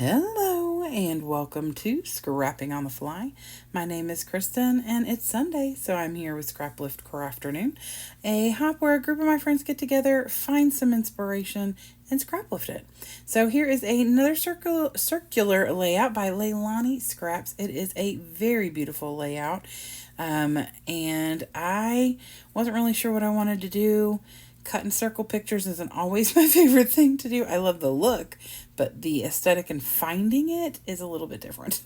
Hello and welcome to Scrapping on the Fly. My name is Kristen and it's Sunday, so I'm here with Scraplift Crafternoon, a hop where a group of my friends get together, find some inspiration, and scraplift it. So here is another circular layout by Leilani Scraps. It is a very beautiful layout, and I wasn't really sure what I wanted to do. Cut and circle pictures isn't always my favorite thing to do. I love the look, but the aesthetic and finding it is a little bit different.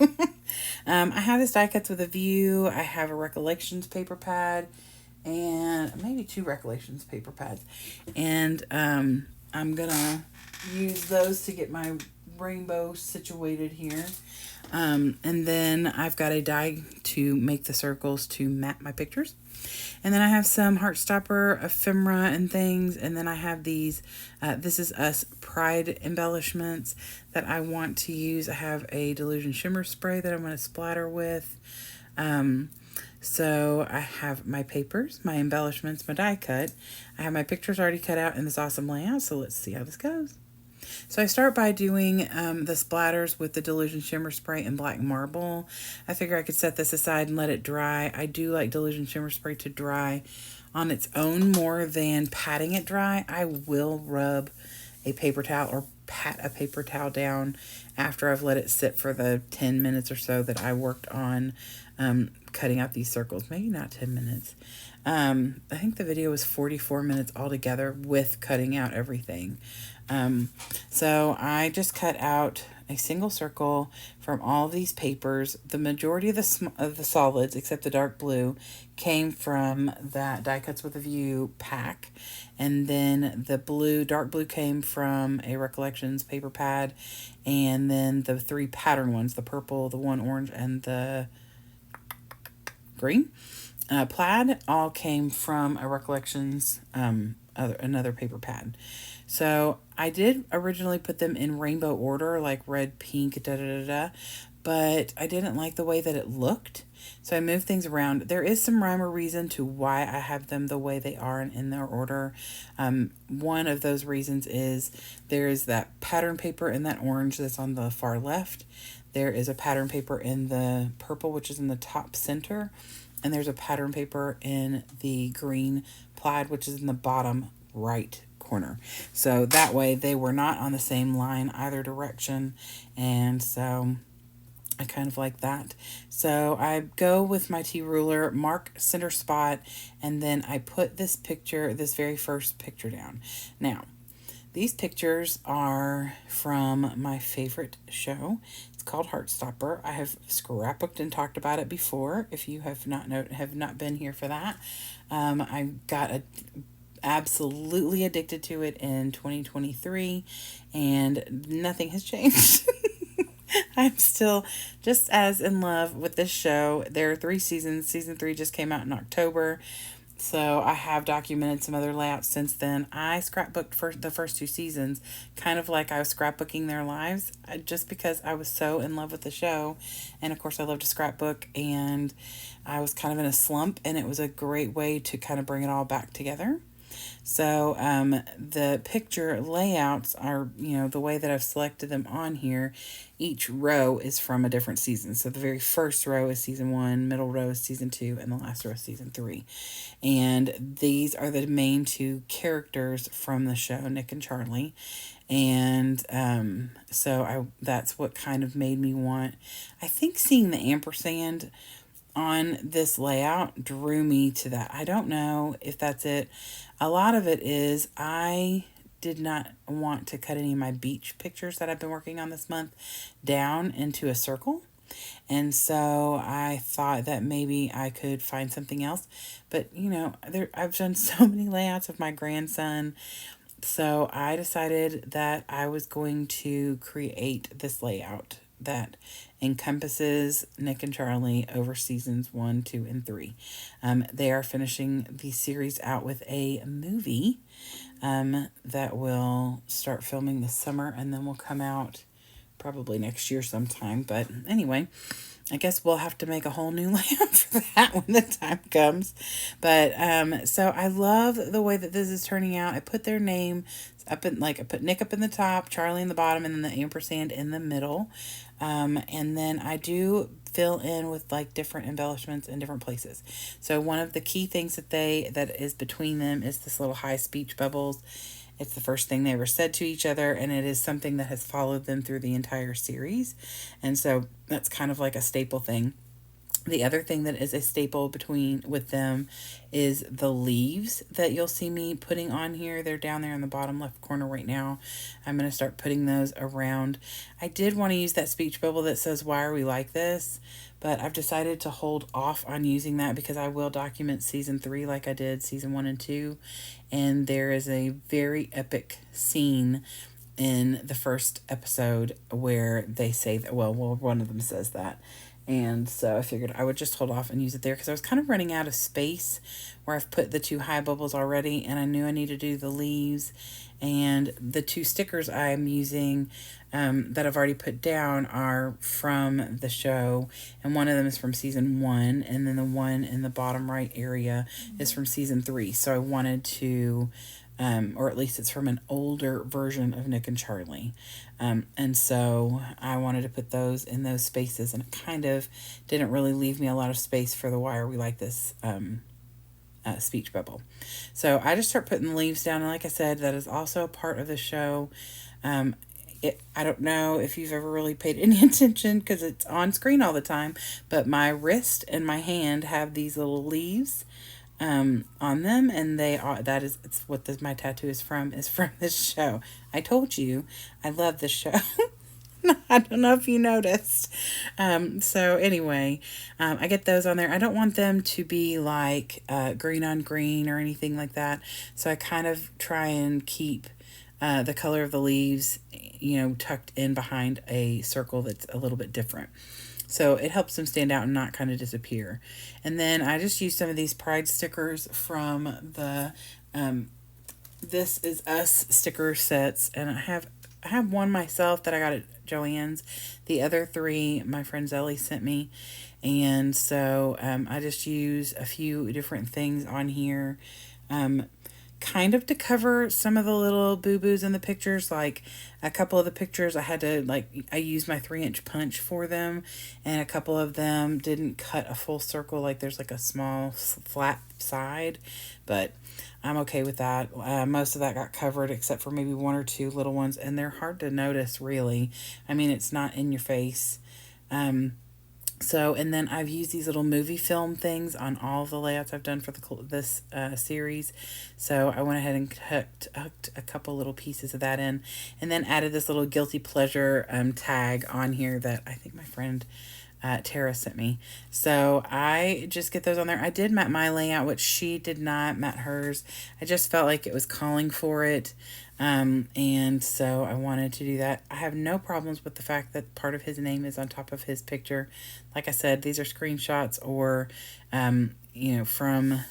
I have this die cuts with a view. I have a recollections paper pad and maybe two recollections paper pads. And I'm going to use those to get my rainbow situated here. And then I've got a die to make the circles to map my pictures. And then I have some Heartstopper ephemera and things. And then I have these, This Is Us Pride embellishments that I want to use. I have a Delusion Shimmer spray that I'm going to splatter with. So I have my papers, my embellishments, my die cut. I have my pictures already cut out in this awesome layout. So let's see how this goes. So I start by doing the splatters with the Delusion Shimmer Spray and Black Marble. I figure I could set this aside and let it dry. I do like Delusion Shimmer Spray to dry on its own more than patting it dry. I will rub a paper towel or pat a paper towel down after I've let it sit for the 10 minutes or so that I worked on cutting out these circles. Maybe not 10 minutes. I think the video was 44 minutes altogether with cutting out everything. So I just cut out a single circle from all of these papers. The majority of the solids, except the dark blue, came from that Die Cuts with a View pack. And then the dark blue came from a Recollections paper pad. And then the three pattern ones, the purple, the one orange, and the green plaid, all came from a Recollections, another paper pad. So I did originally put them in rainbow order, like red, pink, but I didn't like the way that it looked. So I moved things around. There is some rhyme or reason to why I have them the way they are and in their order. One of those reasons is there is that pattern paper in that orange that's on the far left. There is a pattern paper in the purple, which is in the top center. And there's a pattern paper in the green plaid, which is in the bottom right corner. So that way they were not on the same line either direction. And so I kind of like that. So I go with my T-ruler, mark center spot, and then I put this very first picture down. Now, these pictures are from my favorite show. It's called Heartstopper. I have scrapbooked and talked about it before. If you have not been here for that, I got absolutely addicted to it in 2023, and nothing has changed. I'm still just as in love with this show. There are 3 seasons. Season 3 just came out in October. So I have documented some other layouts since then. I scrapbooked the first 2 seasons, kind of like I was scrapbooking their lives, just because I was so in love with the show. And of course I love to scrapbook, and I was kind of in a slump, and it was a great way to kind of bring it all back together. So the picture layouts are, the way that I've selected them on here, each row is from a different season. So the very first row is season 1, middle row is season 2, and the last row is season 3. And these are the main 2 characters from the show, Nick and Charlie. And that's what kind of made me want, I think seeing the ampersand on this layout drew me to that. I don't know if that's it. A lot of it is I did not want to cut any of my beach pictures that I've been working on this month down into a circle. And so I thought that maybe I could find something else. But, I've done so many layouts of my grandson. So I decided that I was going to create this layout that encompasses Nick and Charlie over seasons 1, 2, and 3. They are finishing the series out with a movie that will start filming this summer and then will come out probably next year sometime. But anyway, I guess we'll have to make a whole new layout for that when the time comes. But so I love the way that this is turning out. I put their name up in, like, I put Nick up in the top, Charlie in the bottom, and then the ampersand in the middle. And then I do fill in with like different embellishments in different places. So one of the key things that is between them is this little high speech bubbles. It's the first thing they ever said to each other, and it is something that has followed them through the entire series. And so that's kind of like a staple thing. The other thing that is a staple with them is the leaves that you'll see me putting on here. They're down there in the bottom left corner right now. I'm going to start putting those around. I did want to use that speech bubble that says, "Why are we like this?" But I've decided to hold off on using that because I will document season 3 like I did season 1 and 2. And there is a very epic scene in the first episode where they say that, well, one of them says that. And so I figured I would just hold off and use it there because I was kind of running out of space where I've put the 2 high bubbles already, and I knew I needed to do the leaves. And the 2 stickers I'm using that I've already put down are from the show, and one of them is from season 1, and then the one in the bottom right area is from season 3. So I wanted to, or at least it's from an older version of Nick and Charlie. And so I wanted to put those in those spaces, and it kind of didn't really leave me a lot of space for the "Why Are We Like This" speech bubble. So I just start putting the leaves down, and like I said, that is also a part of the show. I don't know if you've ever really paid any attention because it's on screen all the time, but my wrist and my hand have these little leaves on them, and it's what my tattoo is from this show. I told you I love this show. I don't know if you noticed. So anyway, I get those on there. I don't want them to be like green on green or anything like that. So I kind of try and keep the color of the leaves, tucked in behind a circle that's a little bit different. So it helps them stand out and not kind of disappear. And then I just use some of these pride stickers from the This Is Us sticker sets. And I have one myself that I got at Joann's. The other 3 my friend Zelly sent me. And so I just use a few different things on here. Kind of to cover some of the little boo-boos in the pictures. Like a couple of the pictures I had to, I used my 3-inch punch for them, and a couple of them didn't cut a full circle. Like there's like a small flat side, but I'm okay with that. Most of that got covered except for maybe 1 or 2 little ones, and they're hard to notice, really. I mean, it's not in your face. So, and then I've used these little movie film things on all the layouts I've done for this series. So I went ahead and hooked a couple little pieces of that in, and then added this little guilty pleasure tag on here that I think my friend Tara sent me. So I just get those on there. I did mat my layout, which she did not mat hers. I just felt like it was calling for it. And so I wanted to do that. I have no problems with the fact that part of his name is on top of his picture. Like I said, these are screenshots or, from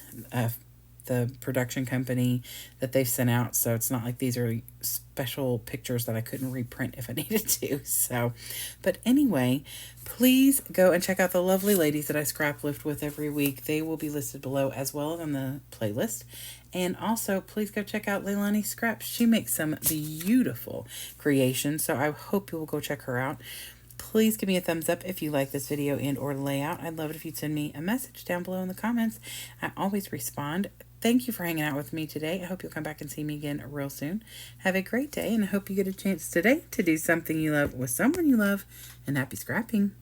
the production company that they've sent out. So it's not like these are special pictures that I couldn't reprint if I needed to. So, but anyway, please go and check out the lovely ladies that I scrap lift with every week. They will be listed below as well as on the playlist. And also, please go check out Leilani Scraps. She makes some beautiful creations, so I hope you will go check her out. Please give me a thumbs up if you like this video and or layout. I'd love it if you'd send me a message down below in the comments. I always respond. Thank you for hanging out with me today. I hope you'll come back and see me again real soon. Have a great day, and I hope you get a chance today to do something you love with someone you love, and happy scrapping.